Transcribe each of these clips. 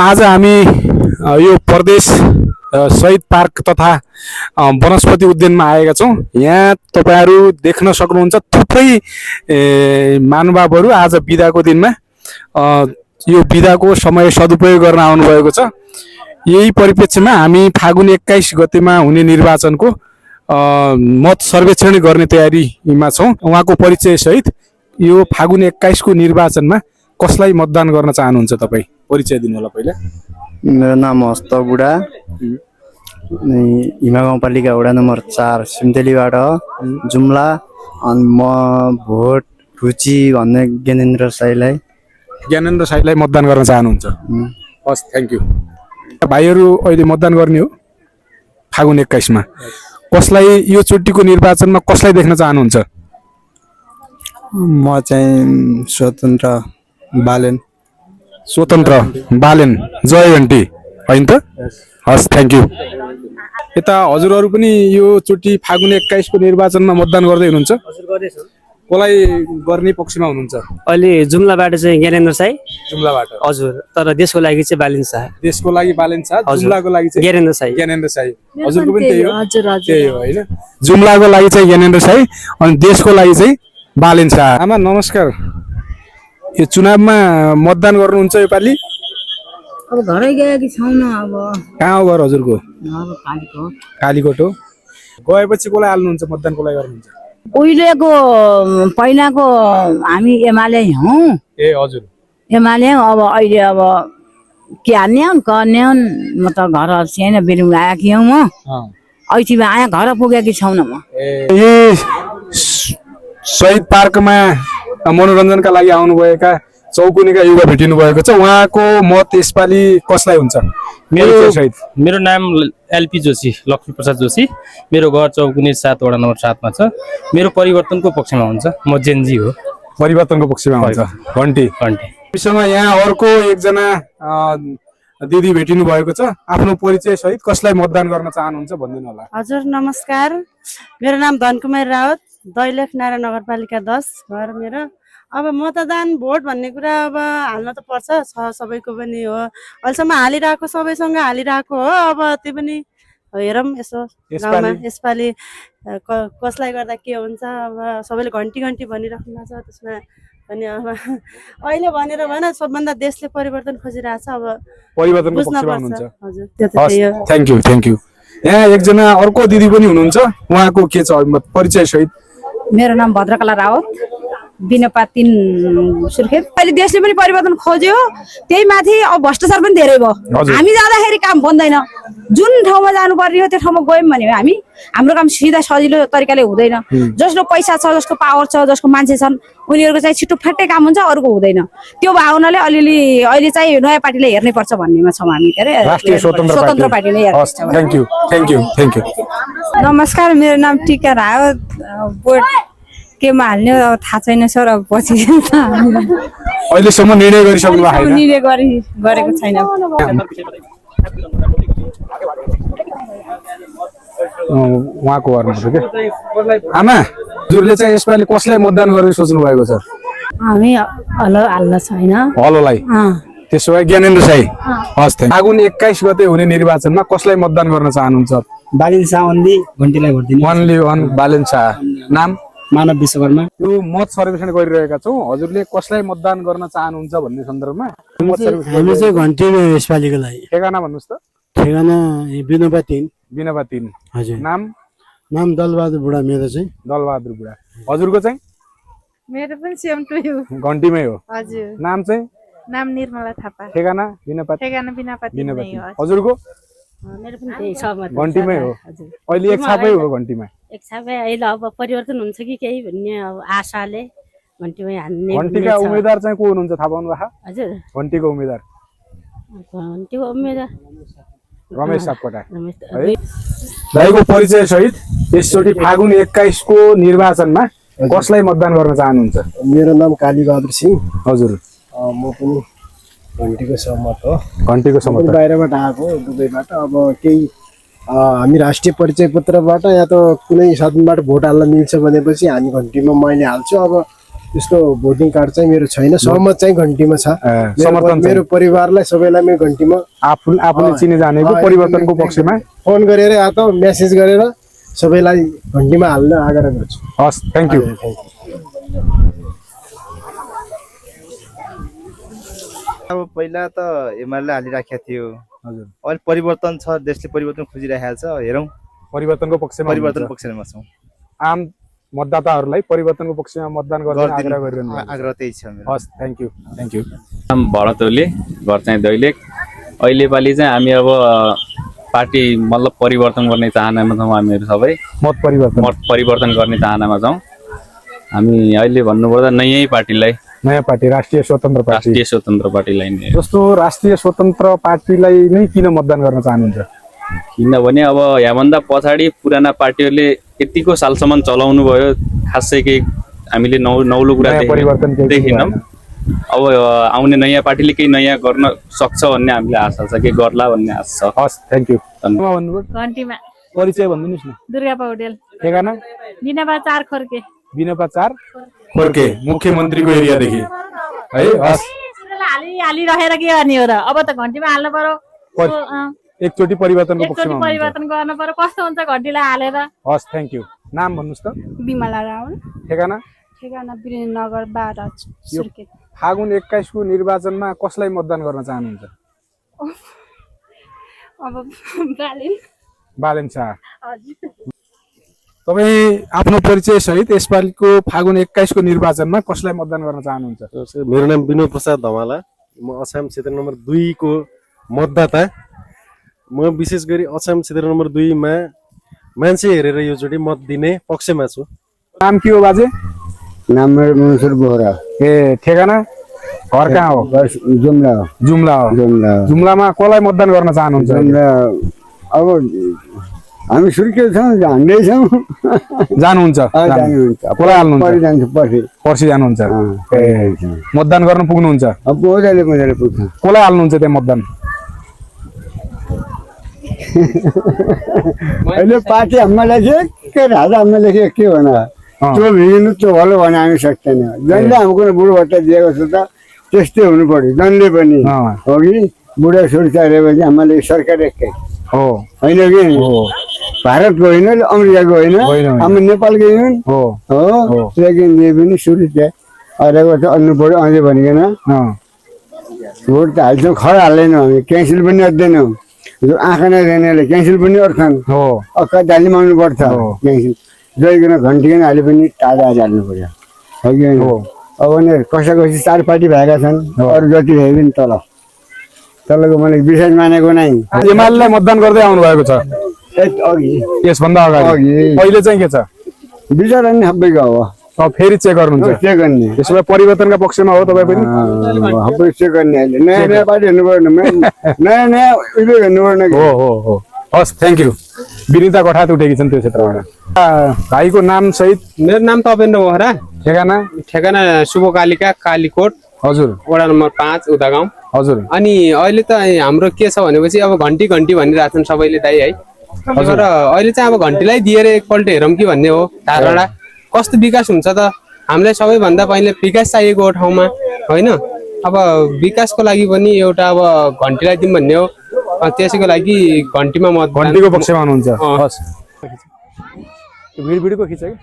आज हामी यो प्रदेश शहीद पार्क तथा वनस्पति उद्यानमा आएका छौँ। यहाँ तपाईहरू देख्न सक्नुहुन्छ थुप्रै महानुभावहरू आज बिदाको दिनमा यो बिदाको समय सदुपयोग गर्न आउनुभएको छ। यही परिप्रेक्ष्यमा हामी फागुन 21 गतेमा हुने निर्वाचनको मत सर्वेक्षण गर्ने तयारीमा छौँ। उहाँको परिचय सहित यो फागुन 21 को निर्वाचनमा कसलाई मतदान गर्न चाहनुहुन्छ तपाईँ? परिचय दिनु होला पहिला। मेरो नाम हस्त बुढा, हिमा गाउँपालिका वडा नम्बर 4 सिमतेलीबाट जुम्ला। अनि म भोट रुचि भन्ने ज्ञानेन्द्र साईलाई मतदान गर्न चाहनुहुन्छ? हस्, थ्याङ्क यू। भाइहरू अहिले मतदान गर्ने हो फागुन 21 मा। कसलाई यो चोटिको निर्वाचनमा कसलाई देख्न चाहनुहुन्छ? म चाहिँ स्वतन्त्र बालेन जय घन्टी होइन त? हस्, थ्याङ्क यू। यता हजुरहरू पनि यो चोटि फागुन 21 को निर्वाचनमा मतदान गर्दै हुनुहुन्छ? कसलाई गर्ने पक्षमा हुनुहुन्छ? अहिले जुम्लाबाट चाहिँ ज्ञानेन्द्र साई। जुम्लाबाट? हजुर। तर देशको लागि चाहिँ बालिन शाह। देशको लागि बालेन शाह, जुम्लाको लागि चाहिँ ज्ञानेन्द्र साई। हजुरको पनि त्यही हो? त्यही हो हैन? जुम्लाको लागि चाहिँ ज्ञानेन्द्र साई अनि देशको लागि चाहिँ बालेन शाह। आमा नमस्कार। यो चुनावमा मतदान गर्नुहुन्छ योपालि? अब घरै गएकी छौँ न। अब कहाँ हो घर हजुरको? अब कालीकोट हो। गएपछि कसलाई हाल्नुहुन्छ, मतदान कसलाई गर्नुहुन्छ? उहिलेको पहिलाको हामी एमाले हौँ। ए हजुर, एमाले। अब अहिले अब के हाल्ने हुन् गर्ने हुन्। म त घर छैन, बेलुङ आएकी हौँ। म ऐठीमा आएँ, घर पुगेकी छौँ न म। ए शहीद पार्कमा मनोरञ्जनका लागि आउनुभएका चौकुनेका युवा भेटिनु भएको छ। उहाँको मत यसपालि कसलाई हुन्छ? मेरो नाम एलपी जोशी, लक्ष्मी प्रसाद जोशी। मेरो घर चौकुने 7 वडा नम्बर 7 मा छ। मेरो परिवर्तनको पक्षमा हुन्छ। म जेनजी हो। परिवर्तनको पक्षमा हुन्छ। घन्टी विषयमा यहाँ अर्को एकजना दिदी भेटिनु भएको छ। आफ्नो परिचय सहित कसलाई मतदान गर्न चाहनुहुन्छ भनिदिनु होला। हजुर नमस्कार, मेरो नाम धनकुमार रावत, दैलेख नारा नगरपालिका 10 घर मेरो। अब मतदान भोट भन्ने कुरा अब हाल्न त पर्छ, सबैको पनि हो। अहिलेसम्म हालिरहेको सबैसँग हालिरहेको हो। अब त्यो पनि हेरौँ यसो गाउँमा यसपालि कसलाई गर्दा के हुन्छ। अब सबैले घन्टी भनिराख्नु भएको छ, त्यसमा पनि अब अहिले भनेर भएन, सबभन्दा देशले परिवर्तन खोजिरहेछ। अब परिवर्तनको पक्षमा हुनुहुन्छ? हजुर, त्यो त त्यही हो। Thank you. यहाँ एकजना अर्को दिदी पनि हुनुहुन्छ, उहाँको के छ परिचय सहित? मेरो नाम भद्रकला रावत, बिनपा 3 सुर्खेत। अहिले देशले पनि परिवर्तन खोज्यो, त्यही माथि अब भ्रष्टाचार पनि धेरै भयो। हामी जाँदाखेरि काम बन्दैन। जुन ठाउँमा जानुपर्ने हो त्यो ठाउँमा गयौँ भने हाम्रो काम सिधा सजिलो तरिकाले हुँदैन। जसको पैसा छ, जसको पावर छ, जसको मान्छे छन्, उनीहरूको चाहिँ छिटो फाट्टै काम हुन्छ, अरूको हुँदैन। त्यो भावनाले अलिअलि अहिले चाहिँ नयाँ पार्टीले हेर्नै पर्छ भन्नेमा छौँ हामी। के अरे राष्ट्रिय स्वतन्त्र पार्टीले। Thank you. नमस्कार, मेरो नाम टिका रावत। बोर्ड केमा हाल्ने अब थाहा छैन सर। अब पछि अहिलेसम्म निर्णय गरिसक्नु भएको छैन? निर्णय गरेको छैन। उहाँको गर्नुहुन्छ के? आमा हजुरले चाहिँ यसपालि कसलाई मतदान गरेर सोच्नु भएको छ? हामी हाल्न छैन। हलोलाई? त्यसो भए ज्ञानेन्द्र साई। हस्, फागुन 21 गते हुने निर्वाचनमा कसलाई मतदान गर्न चाहनुहुन्छ? बालिन शाह ओन्ली, घन्टीलाई भोट दिनु। Only one Balen Shah. नाम? मानव विश्वकर्मा। यो मत सर्वेक्षण गरिरहेका छौँ। हजुरले कसलाई मतदान गर्न चाहनुहुन्छ भन्ने सन्दर्भमा मत सर्वेक्षण? हामी चाहिँ घन्टी यसपालिको लागि। ठेगाना भन्नुहोस् त। ठेगाना बिनपा 3। हजुर। नाम दलबहादुर बुढा। मेरो चाहिँ दलबहादुर बुढा। हजुरको चाहिँ? मेरो पनि सेम टु यु, घन्टीमै हो। हजुर। नाम चाहिँ? नाम निर्मला थापा। ठेगाना बिनपा 3। हजुरको? मेरो पनि त्यही सहमत। घन्टीमै हो। अहिले एक छापै हो घन्टीमा? एक छापै। अहिले अब परिवर्तन हुन्छ कि केही भन्ने अब आशाले घन्टीमै हान्ने। घन्टीका उम्मेदवार चाहिँ को हुनुहुन्छ थाहा पाउनु भएको? हजुर, घन्टीको उम्मेदवार घन्टीको उम्मेदवार रमेश सापकोटा। भाइको परिचय सहित यसचोटि फागुन 21 को निर्वाचनमा कसलाई मतदान गर्न चाहनुहुन्छ? मेरो नाम कालीबहादुर सिंह। हजुर। म पनि घन्टीको सहमत हो। घन्टीको सहमत? बाहिरबाट आएको, दुबईबाट। अब केही हामी राष्ट्रिय परिचय पत्रबाट या त कुनै साधनबाट भोट हाल्न मिल्छ भनेपछि हामी घन्टीमा मैले हाल्छु। अब त्यस्तो भोटिङ कार्ड चाहिँ मेरो छैन। सहमत चाहिँ घन्टीमा छ। समर्थन चाहिँ। मेरो परिवारलाई सबैलाई मेरो घन्टीमा आफूले चिने जानेको परिवर्तनको पक्षमा फोन गरेर या त मेसेज गरेर सबैलाई घन्टीमा हाल्न आग्रह गर्छु। हस् थ्याङ्क यू। अब पहिला त एमाले हालिराखेको थियो हजुर, अहिले परिवर्तन छ, देशले परिवर्तन खोजिरहेको छ, हेरौँ परिवर्तनको पक्षमा छौँ। आम मतदाताहरूलाई परिवर्तनको पक्षमा मतदान गर्ने आग्रह गरिरहनु भएको छ। आग्रह त्यही छ मेरो। हस् थ्याङ्क यू। नाम भरत ओली, घर चाहिँ दैलेख। अहिले पालि चाहिँ हामी अब पार्टी मतलब परिवर्तन गर्ने चाहनामा छौँ। हामीहरू सबै मत परिवर्तन गर्ने चाहनामा छौँ। हामी अहिले भन्नुपर्दा नयाँ पार्टी राष्ट्रिय स्वतन्त्र पार्टीलाई नै। जस्तो राष्ट्रिय स्वतन्त्र पार्टीलाई नै किन मतदान गर्न चाहनुहुन्छ? किनभने अब यहाँभन्दा पछाडि पुराना पार्टीहरूले यतिको सालसम्म चलाउनु भयो, खासै केही हामीले नौलो कुरा देखिनौँ। अब आउने नयाँ पार्टीले केही नयाँ गर्न सक्छ भन्ने हामीलाई आशा छ, के गर्ला भन्ने आशा छ। हस् थ्याङ्क यू। घन्टीमा परिचय भनिदिनुहोस् न। दुर्गा पौडेल, ठेगाना बिनापा 4 खोर्के। बिनापा 4 खोर्के, मुख्यमन्त्रीको एरियादेखि है। हस् हालिरहेर के गर्ने हो र? अब त घन्टीमा हाल्नु पर्यो, एकचोटि परिवर्तनको पक्षमा परिवर्तन गर्नु पर्यो। कस्तो हुन्छ घन्टीलाई हालेर? हस् थ्याङ्क यू। नाम भन्नुहोस् त। बिमला रावल, ठेगाना वीरेन्द्रनगर 12 सुर्खेत। फागुन 21 को निर्वाचनमा कसलाई मतदान गर्न चाहनुहुन्छ? अब बालेन शाह। तपाईँ आफ्नो परिचय सहित यसपालिको फागुन 21 को निर्वाचनमा कसलाई मतदान गर्न चाहनुहुन्छ? मेरो नाम विनोद प्रसाद धमाला, म अछाम क्षेत्र नम्बर 2 को मतदाता। म विशेष गरी अछाम क्षेत्र नम्बर 2 मा मान्छे हेरेर योचोटि मत दिने पक्षमा छु। नाम के हो बाजे? नाम मेरो मन्सुर बोहरा। ए ठेगाना घर कहाँ हो? जुम्ला हो। जुम्लामा कसलाई मतदान गर्न चाहनुहुन्छ? अब हामी सुर्खेत छौँ, हान्दै छौँ। जानुहुन्छ? कसलाई हाल्नुहुन्छ? पर्सि जानुहुन्छ? मतदान गर्न पुग्नुहुन्छ? मजाले पुग्छ। कसलाई हाल्नुहुन्छ त्यहाँ मतदान? अहिले पार्टी हामीलाई के राजा हामीलाई के भन त्यो भिडिनु त्यो भलो भने हामी सक्दैन। जनले हाम्रो बुढो भत्ता दिएको छ त त्यस्तै हुनु पर्यो। जनले पनि हो कि बुढा सुरक्षा हेरेपछि हामीले सरकार एकै हो होइन कि भारतको होइन, अमेरिकाको होइन, हामी नेपालकै हो। लेकिन जे पनि सुरक्षा अहिलेको चाहिँ अन्नु पर्यो अझै भनिकन भोट त हाल्छौँ, खडा हाल्दैनौँ हामी, क्यान्सल पनि अट्दैनौँ। आँखा नदेनेले क्यान्सल पनि अर्थन अक्का डालीमा आउनु पर्छ। क्यान्सल जइकन घन्टीकन हाले पनि टाढा हाल्नु पर्यो हो कि होइन? अब भने कसै कसै 4 पार्टी भएका छन्, अरू जति भए पनि तलको मैले विशेष मानेको नै। एमालेलाई मतदान गर्दै आउनु भएको छ अघि, यसभन्दा अगाडि? अहिले चाहिँ के छ विचार नि सबैको हो। फेरि चेक गर्नुहुन्छ? चेक गर्ने। त्यसो भए परिवर्तनका पक्षमा हो तपाईँ पनि? सबै चेक गर्ने। अहिले नयाँ पार्टी हेर्नु पर्यो, नयाँ उयो हेर्नु पर्ने। हो हस् थ्याङ्क यू। विनिता कठात उठेकी छन् त्यो क्षेत्रबाट। भाइको नाम सहित? मेरो नाम तपेन्द्र बोहरा। ठेगाना शुभकालिका कालीकोट हजुर, वडा नम्बर 5 उदा गाउँ हजुर। अनि अहिले त हाम्रो के छ भनेपछि अब घन्टी भनिरहेछन् सबैले दाइ है। तर अहिले चाहिँ अब घन्टीलाई दिएर एकपल्ट हेरौँ कि भन्ने हो धारणा। कस्तो विकास हुन्छ त? हामीलाई सबैभन्दा पहिले विकास चाहिएको हो ठाउँमा होइन? अब विकासको लागि पनि एउटा अब घन्टीलाई दिउँ भन्ने हो। त्यसैको लागि घन्टीमा घन्टीको पक्षमा हुनुहुन्छ? हस् भिडियोको खिच कि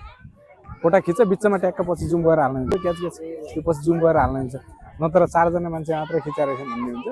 फोटा खिच, बिचमा ट्याक्क पछि जुम गरेर हाल्नु हुन्छ। त्यो पछि जुम गरेर हाल्नु हुन्छ, नत्र 4 जना मान्छे मात्रै खिचाएर भन्ने हुन्छ।